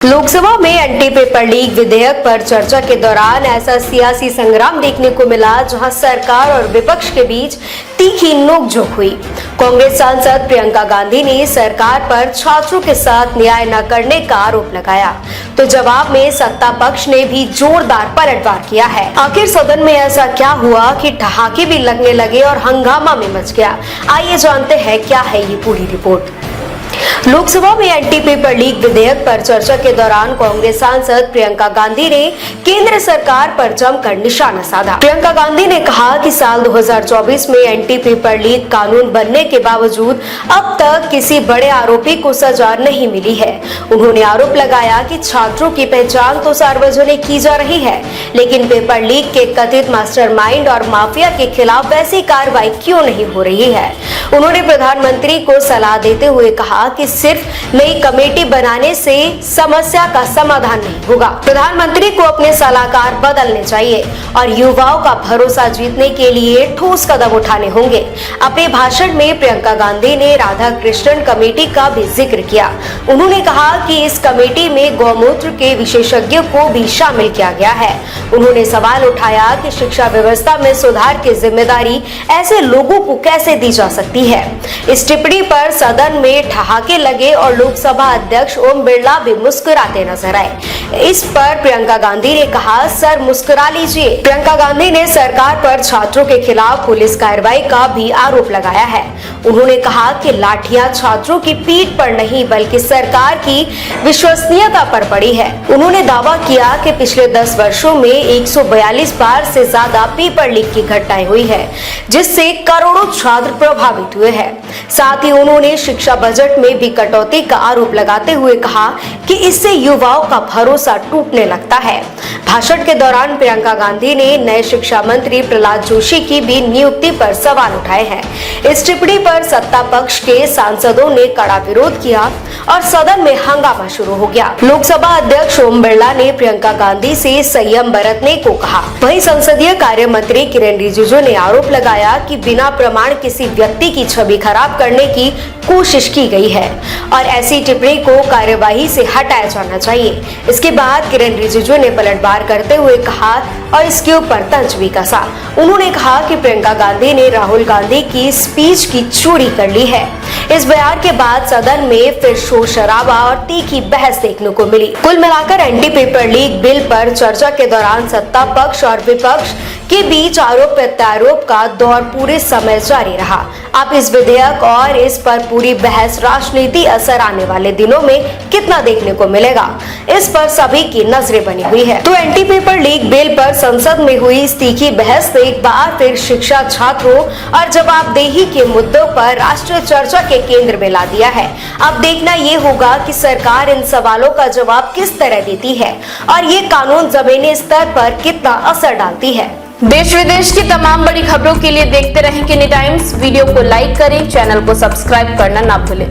लोकसभा में anti paper leak विधेयक पर चर्चा के दौरान ऐसा सियासी संग्राम देखने को मिला जहां सरकार और विपक्ष के बीच तीखी नोकझोंक हुई। कांग्रेस सांसद प्रियंका गांधी ने सरकार पर छात्रों के साथ न्याय न करने का आरोप लगाया, तो जवाब में सत्ता पक्ष ने भी जोरदार पलटवार किया है। आखिर सदन में ऐसा क्या हुआ कि ठहाके भी लगने लगे और हंगामा में मच गया। आइए जानते हैं क्या है ये पूरी रिपोर्ट। लोकसभा में एंटी पेपर लीक विधेयक पर चर्चा के दौरान कांग्रेस सांसद प्रियंका गांधी ने केंद्र सरकार पर जमकर निशाना साधा। प्रियंका गांधी ने कहा कि साल 2024 में एंटी पेपर लीक कानून बनने के बावजूद अब तक किसी बड़े आरोपी को सजा नहीं मिली है। उन्होंने आरोप लगाया कि छात्रों की पहचान तो सार्वजनिक की जा रही है, लेकिन पेपर लीक के कथित मास्टरमाइंड और माफिया के खिलाफ वैसी कार्रवाई क्यों नहीं हो रही है। उन्होंने प्रधानमंत्री को सलाह देते हुए कहा कि सिर्फ नई कमेटी बनाने से समस्या का समाधान नहीं होगा। प्रधानमंत्री को अपने सलाहकार बदलने चाहिए और युवाओं का भरोसा जीतने के लिए ठोस कदम उठाने होंगे। अपने भाषण में प्रियंका गांधी ने राधा कृष्णन कमेटी का भी जिक्र किया। उन्होंने कहा कि इस कमेटी में गौमूत्र के विशेषज्ञों को भी शामिल किया गया है। उन्होंने सवाल उठाया कि शिक्षा व्यवस्था में सुधार की जिम्मेदारी ऐसे लोगों को कैसे दी जा सकती है। इस टिप्पणी पर सदन में ठहाके लगे और लोकसभा अध्यक्ष ओम बिरला भी मुस्कुराते नजर आए। इस पर प्रियंका गांधी ने कहा, सर मुस्कुरा लीजिए। प्रियंका गांधी ने सरकार पर छात्रों के खिलाफ पुलिस कार्रवाई का भी आरोप लगाया है। उन्होंने कहा कि लाठियां छात्रों की पीठ पर नहीं बल्कि सरकार की विश्वसनीयता पर पड़ी है। उन्होंने दावा किया कि पिछले 10 वर्षों में 142 बार से ज्यादा पेपर लीक की घटनाएं हुई है, जिससे करोड़ों छात्र प्रभावित हुए हैं। साथ ही उन्होंने शिक्षा बजट में भी कटौती का आरोप लगाते हुए कहा कि इससे युवाओं का भरोसा टूटने लगता है। भाषण के दौरान प्रियंका गांधी ने नए शिक्षा मंत्री प्रहलाद जोशी की भी नियुक्ति पर सवाल उठाए हैं। इस टिप्पणी पर सत्ता पक्ष के सांसदों ने कड़ा विरोध किया और सदन में हंगामा शुरू हो गया। लोकसभा अध्यक्ष ओम बिरला ने प्रियंका गांधी से संयम बरतने को कहा। वहीं संसदीय कार्य मंत्री किरेन रिजिजू ने आरोप लगाया कि बिना प्रमाण किसी व्यक्ति की छवि खराब करने की कोशिश की गई है और ऐसी टिप्पणी को कार्यवाही से हटाया जाना चाहिए। इसके बाद किरेन रिजिजू ने पलटवार करते हुए कहा और इसके ऊपर तंज भी कसा। उन्होंने कहा कि प्रियंका गांधी ने राहुल गांधी की स्पीच की चोरी कर ली है। इस बयान के बाद सदन में फिर शोर शराबा और तीखी बहस देखने को मिली। कुल मिलाकर एंटी पेपर लीक बिल पर चर्चा के दौरान सत्ता पक्ष और विपक्ष के बीच आरोप प्रत्यारोप का दौर पूरे समय जारी रहा। अब इस विधेयक और इस पर पूरी बहस राजनीति असर आने वाले दिनों में कितना देखने को मिलेगा, इस पर सभी की नजरें बनी हुई है। तो एंटी पेपर लीक बिल पर संसद में हुई इस तीखी बहस ने एक बार फिर शिक्षा, छात्रों और जवाबदेही के मुद्दों पर राष्ट्रीय चर्चा के केंद्र में ला दिया है। अब देखना ये होगा कि सरकार इन सवालों का जवाब किस तरह देती है और ये कानून जमीनी स्तर पर कितना असर डालती है। देश विदेश की तमाम बड़ी खबरों के लिए देखते रहें किनी टाइम्स। वीडियो को लाइक करें, चैनल को सब्सक्राइब करना ना भूलें।